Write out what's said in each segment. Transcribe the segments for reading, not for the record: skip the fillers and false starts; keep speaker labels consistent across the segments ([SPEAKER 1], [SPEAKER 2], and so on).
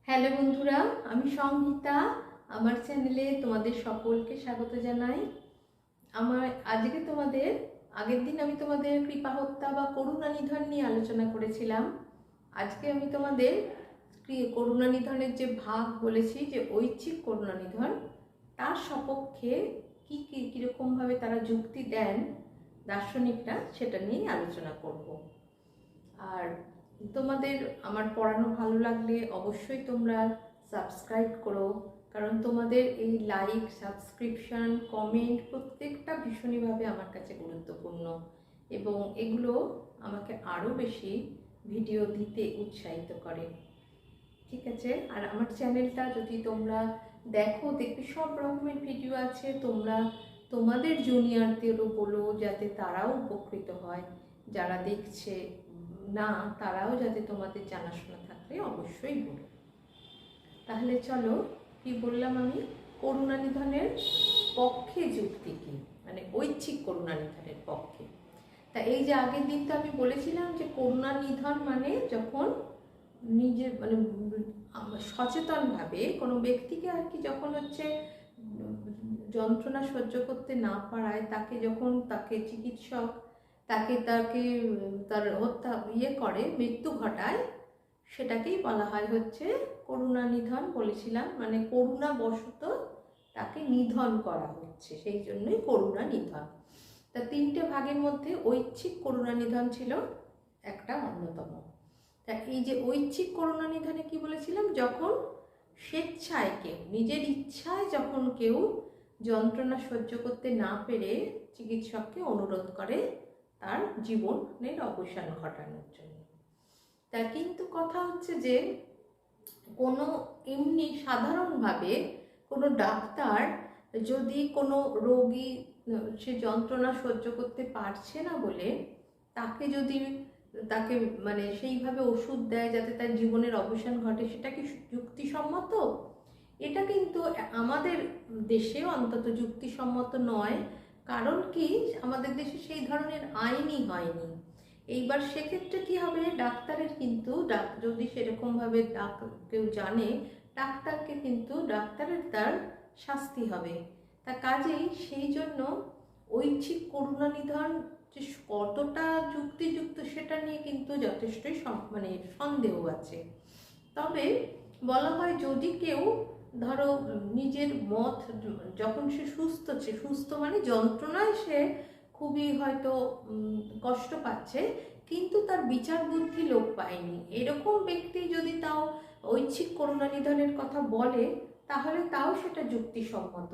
[SPEAKER 1] Hello বন্ধুরা, আমি সংহিতা। আমার চ্যানেলে তোমাদের সকলকে স্বাগত জানাই। আজকে আগের দিন আমি তোমাদের কৃপা হত্যা বা করুণা নিধন নিয়ে আলোচনা করেছিলাম। আজকে আমি তোমাদের করুণা নিধনের যে ভাগ বলেছি, যে ঐচ্ছিক করুণা নিধন, তার সপক্ষে কীরকমভাবে তারা যুক্তি দেন দার্শনিকরা, সেটা নিয়েই আলোচনা করব। আর তোমাদের আমার পড়ানো ভালো লাগলে অবশ্যই তোমরা সাবস্ক্রাইব করো, কারণ তোমাদের এই লাইক, সাবস্ক্রিপশন, কমেন্ট প্রত্যেকটা ভীষণভাবে আমার কাছে গুরুত্বপূর্ণ এবং এগুলো আমাকে আরও বেশি ভিডিও দিতে উৎসাহিত করে। ঠিক আছে? আর আমার চ্যানেলটা যদি তোমরা দেখবে সব রকমের ভিডিও আছে। তোমরা তোমাদের জুনিয়রদেরও বলো যাতে তারাও উপকৃত হয়, যারা দেখছে না তারাও যাতে তোমাদের জানাশোনা থাকলে অবশ্যই বলো। তাহলে চলো, কি বললাম আমি, করুণা নিধনের পক্ষে যুক্তি কি, মানে ঐচ্ছিক করুণা নিধনের পক্ষে। তা এই যে আগের দিন তো আমি বলেছিলাম যে করুণা নিধন মানে যখন নিজের মানে সচেতনভাবে কোনো ব্যক্তিকে আর কি যখন যন্ত্রণা সহ্য করতে না পারায় তাকে চিকিৎসক তাকে তার হত্যা করে, মৃত্যু ঘটায়, সেটাকেই বলা হয় করুণা নিধন বলেছিলাম। মানে করুণা বশত তাকে নিধন করা হচ্ছে, সেই জন্যই করুণা নিধন। তা তিনটে ভাগের মধ্যে ঐচ্ছিক করুণা নিধন ছিল একটা অন্যতম। তা এই যে ঐচ্ছিক করুণা নিধনে কি বলেছিলাম, যখন স্বেচ্ছায় কেউ, নিজের ইচ্ছায় যখন কেউ যন্ত্রণা সহ্য করতে না পেরে চিকিৎসককে অনুরোধ করে তার জীবনের অবসান ঘটানোর জন্য। তা কিন্তু কথা যে কোনো এমনি সাধারণভাবে কোনো ডাক্তার যদি কোনো রোগী সে যন্ত্রণা সহ্য করতে পারছে না বলে তাকে মানে সেইভাবে ওষুধ দেয় যাতে তার জীবনের অবসান ঘটে, সেটা কি যুক্তিসম্মত? এটা কিন্তু আমাদের দেশেও অন্তত যুক্তিসম্মত নয়। কারণ কি, আমাদের দেশে সেই ধরনের আইনই হয়নি। এইবার সেক্ষেত্রে কি হবে, ডাক্তারের কিন্তু যদি সেরকমভাবে কেউ জানে, ডাক্তারের তার শাস্তি হবে। তা কাজেই সেই জন্য ঐচ্ছিক করুণা নিধন যে কতটা যুক্তিযুক্ত সেটা নিয়ে কিন্তু যথেষ্টই মানে সন্দেহ আছে। তবে বলা হয় যদি কেউ ধরো নিজের মত, যখন সে সুস্থ মানে যন্ত্রণায় সে খুবই হয়তো কষ্ট পাচ্ছে কিন্তু তার বিচার বুদ্ধি লোপ পায়নি, এরকম ব্যক্তি যদি তাও ঐচ্ছিক করুণা নিধনের কথা বলে তাহলে তাও সেটা যুক্তিসম্মত।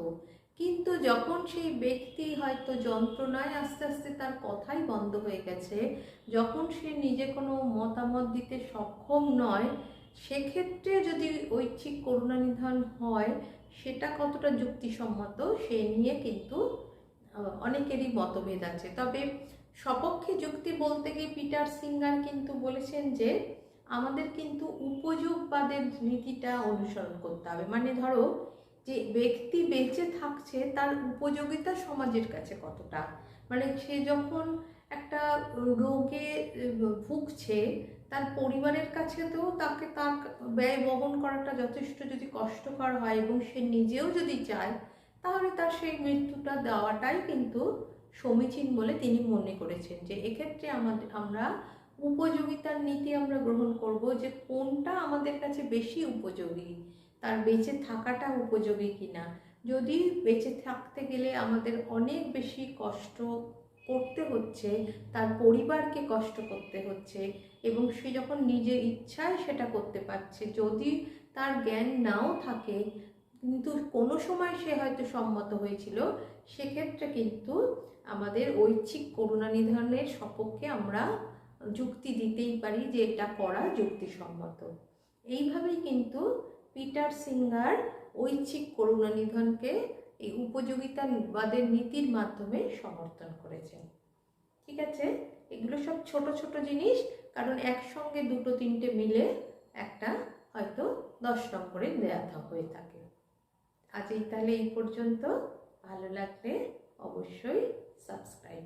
[SPEAKER 1] কিন্তু যখন সেই ব্যক্তি হয়তো যন্ত্রণায় আস্তে আস্তে তার কথাই বন্ধ হয়ে গেছে, যখন সে নিজে কোনো মতামত দিতে সক্ষম নয়, সেক্ষেত্রে যদি ঐচ্ছিক করুণা নিধন হয় সেটা কতটা যুক্তিসম্মত সে নিয়ে কিন্তু অনেকেরই মতভেদ আছে। তবে সপক্ষে যুক্তি বলতে গিয়ে পিটার সিঙ্গার কিন্তু বলেছেন যে আমাদের কিন্তু উপযোগবাদের নীতিটা অনুসরণ করতে হবে। মানে ধরো যে ব্যক্তি বেঁচে থাকছে তার উপযোগিতা সমাজের কাছে কতটা, মানে সে যখন একটা রোগে ভুগছে তার পরিবারের কাছে তো তার ব্যয় বহন করাটা যথেষ্ট যদি কষ্টকর হয় এবং সে নিজেও যদি চায়, তাহলে তার সেই মৃত্যুটা দেওয়াটাই কিন্তু সমীচীন বলে তিনি মনে করেছেন। যে এক্ষেত্রে আমরা উপযোগিতার নীতি আমরা গ্রহণ করব, যে কোনটা আমাদের কাছে বেশি উপযোগী, তার বেঁচে থাকাটা উপযোগী কিনা। যদি বেঁচে থাকতে গেলে আমাদের অনেক বেশি কষ্ট করতে হচ্ছে, তার পরিবারকে কষ্ট করতে হচ্ছে এবং সে যখন নিজের ইচ্ছায় সেটা করতে পারছে, যদি তার জ্ঞান নাও থাকে কিন্তু কোনো সময় সে হয়তো সম্মত হয়েছিল, সেক্ষেত্রে কিন্তু আমাদের ঐচ্ছিক করুণা নিধনের সপক্ষে আমরা যুক্তি দিতেই পারি যে এটা করা যুক্তিসম্মত। এইভাবেই কিন্তু পিটার সিঙ্গার ঐচ্ছিক করুণা নিধনকে এই উপযোগিতাবাদের নীতির মাধ্যমে সমর্থন করেছেন। ঠিক আছে, এগুলো সব ছোট ছোট জিনিস, কারণ একসঙ্গে দুটো তিনটে মিলে একটা হয়তো 10 নম্বরের দেয়া হয়ে থাকে। আজ তাহলে এই পর্যন্ত। ভালো লাগলে অবশ্যই সাবস্ক্রাইব